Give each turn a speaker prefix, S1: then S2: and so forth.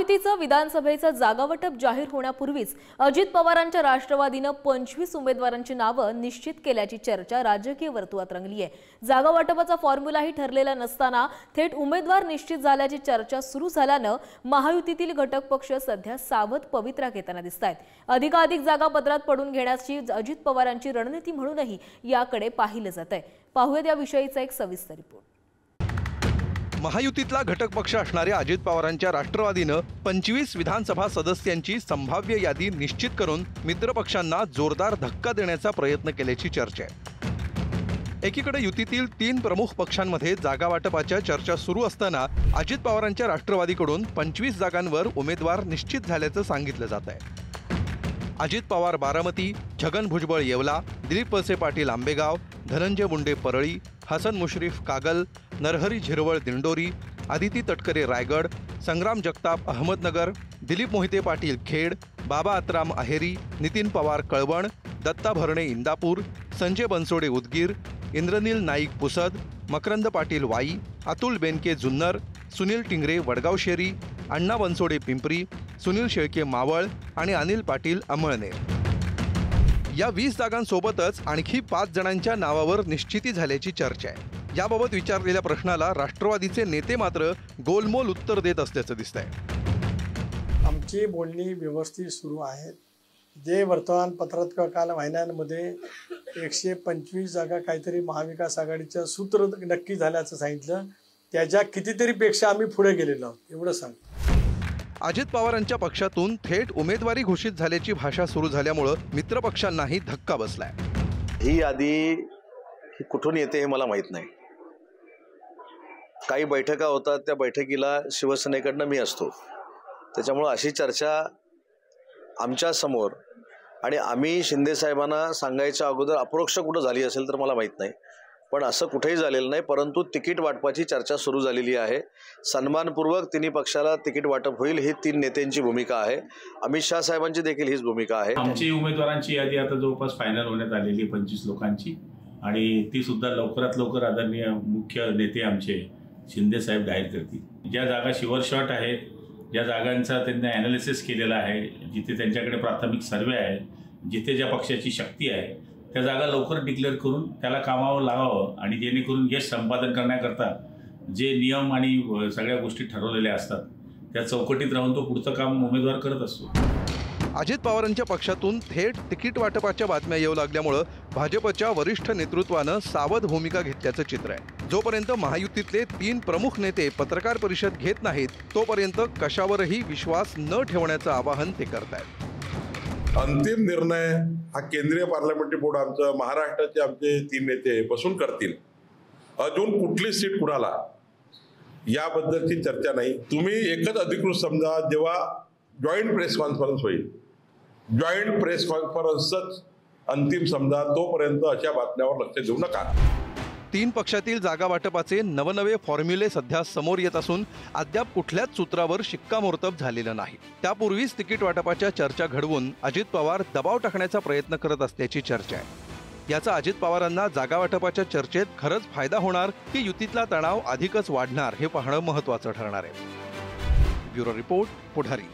S1: महायुतीचं विधानसभेचं जागावाटप जाहीर होण्यापूर्वीच अजित पवारांच्या राष्ट्रवादीनं 25 उमेदवारांची नावं निश्चित केल्याची चर्चा राजकीय वर्तुळात रंगली आहे। जागावाटपाचा फॉर्म्युलाही ठरलेला नसताना थेट उमेदवार निश्चित झाल्याची चर्चा सुरू झाल्यानं महायुतीतील घटक पक्ष सध्या सावध पवित्रा घेताना दिसतायत। अधिकाधिक जागा पत्रात पडून घेण्याची अजित पवारांची रणनीती म्हणूनही याकडे पाहिलं जातंय। पाहूयात या विषयीचा एक सविस्तर रिपोर्ट।
S2: महायुतीतला घटक पक्ष असणाऱ्या अजित पवारांच्या राष्ट्रवादीनं 25 विधानसभा सदस्यांची संभाव्य यादी निश्चित करून मित्रपक्षांना जोरदार धक्का देण्याचा प्रयत्न केल्याची चर्चा आहे। एकीकडे युतीतील 3 प्रमुख पक्षांमध्ये जागा वाटपाच्या चर्चा सुरू असताना अजित पवारांच्या राष्ट्रवादीकडून 25 जागांवर उमेदवार निश्चित झाल्याचं सांगितलं जात आहे। अजित पवार बारामती, छगन भुजबळ येवला, दिलीप वळसे पाटील आंबेगाव, धनंजय मुंडे परळी, हसन मुश्रीफ कागल, नरहरी झिरवळ दिंडोरी, आदिती तटकरे रायगड, संग्राम जगताप अहमदनगर, दिलीप मोहिते पाटील खेड, बाबा अतराम अहेरी, नितीन पवार कळवण, दत्ता भरणे इंदापूर, संजय बनसोडे उदगीर, इंद्रनील नाईक पुसद, मकरंद पाटील वाई, अतुल बेनके जुन्नर, सुनील टिंगरे वडगाव शेरी, अण्णा बनसोडे पिंपरी, सुनील शेळके मावळ आणि अनिल पाटील अमळनेर। या 20 जागांसोबतच आणखी 5 जणांच्या नावावर निश्चिती झाल्याची चर्चा आहे। याबाबत विचारलेल्या प्रश्नाला राष्ट्रवादीचे नेते मात्र गोलमोल उत्तर देत असल्याचं दिसतंय।
S3: आमची बोलणी व्यवस्थित सुरू आहेत। जे वर्तमानपत्रात किंवा काल महिन्यांमध्ये 125 जागा काहीतरी महाविकास आघाडीचं सूत्र नक्की झाल्याचं सांगितलं, त्याच्या कितीतरी पेक्षा आम्ही पुढे गेलेलो आहोत एवढं सांग।
S2: अजित पवारांच्या पक्षातून थेट उमेदवारी घोषित झाल्याची भाषा सुरू झाल्यामुळे मित्रपक्षांनाही धक्का बसलाय।
S4: ही यादी कुठून येते हे मला माहित नाही। काही बैठका होतात, त्या बैठकीला शिवसेनेकडनं मी असतो, त्याच्यामुळे अशी चर्चा आमच्या समोर आणि आम्ही शिंदे साहेबांना सांगायच्या अगोदर अप्रोक्ष कुठं झाली असेल तर मला माहित नाही, पण असं कुठेही झालेलं नाही। परंतु तिकीट वाटपाची चर्चा सुरू झालेली आहे। सन्मानपूर्वक तिन्ही पक्षाला तिकीट वाटप होईल ही 3 नेत्यांची भूमिका आहे। अमित शाह साहेबांची देखील हीच भूमिका आहे।
S5: आमची उमेदवारांची यादी आता जवळपास फायनल होण्यात आलेली 25 लोकांची, आणि ती सुद्धा लवकरात लवकर आदरणीय मुख्य नेते आमचे शिंदे साहेब जाहीर करतील। ज्या जागा शिवर शॉट आहे, ज्या जागांचा त्यांनी ॲनालिसिस केलेला आहे, जिथे त्यांच्याकडे प्राथमिक सर्वे आहे, जिथे ज्या पक्षाची शक्ती आहे, त्या जागा लवकर डिक्लेअर करून त्याला कामावर लावावं आणि जेणेकरून यश संपादन करण्याकरता जे नियम आणि सगळ्या गोष्टी ठरवलेल्या असतात त्या चौकटीत राहून तो पुढचं काम उमेदवार करत असतो।
S2: अजित पवारांच्या पक्षातून थेट तिकीट वाटपाच्या बातम्या येऊ लागल्यामुळे भाजपच्या वरिष्ठ नेतृत्वानं सावध भूमिका घेतल्याचं चित्र आहे। जोपर्यंत महायुतीतले 3 प्रमुख नेते पत्रकार परिषद घेत नाहीत तोपर्यंत कशावरही विश्वास न ठेवण्याचं आवाहन ते करतायत।
S6: अंतिम निर्णय हा केंद्रीय पार्लमेंटरी बोर्ड आमचं महाराष्ट्राचे आमचे 3 नेते बसून करतील। अजून कुठली सीट कुणाला याबद्दलची चर्चा नाही। तुम्ही एकच अधिकृत समजा, जेव्हा जॉईंट प्रेस कॉन्फरन्स होईल, जॉईंट प्रेस कॉन्फरन्सच अंतिम समजा, तोपर्यंत अशा बातम्यावर लक्ष देऊ नका।
S2: 3 पक्षातील जागा वाटपाचे नवनवे फॉर्म्युले सध्या समोर येत असून अद्याप कुठल्याच सूत्रावर शिक्कामोर्तब झालेलं नाही। त्यापूर्वीच तिकीट वाटपाच्या चर्चा घडवून अजित पवार दबाव टाकण्याचा प्रयत्न करत असल्याची चर्चा आहे। याचा अजित पवारांना जागा वाटपाच्या चर्चेत खरंच फायदा होणार की युतीतला तणाव अधिकच वाढणार हे पाहणं महत्त्वाचं ठरणार आहे। ब्युरो रिपोर्ट, पुढारी।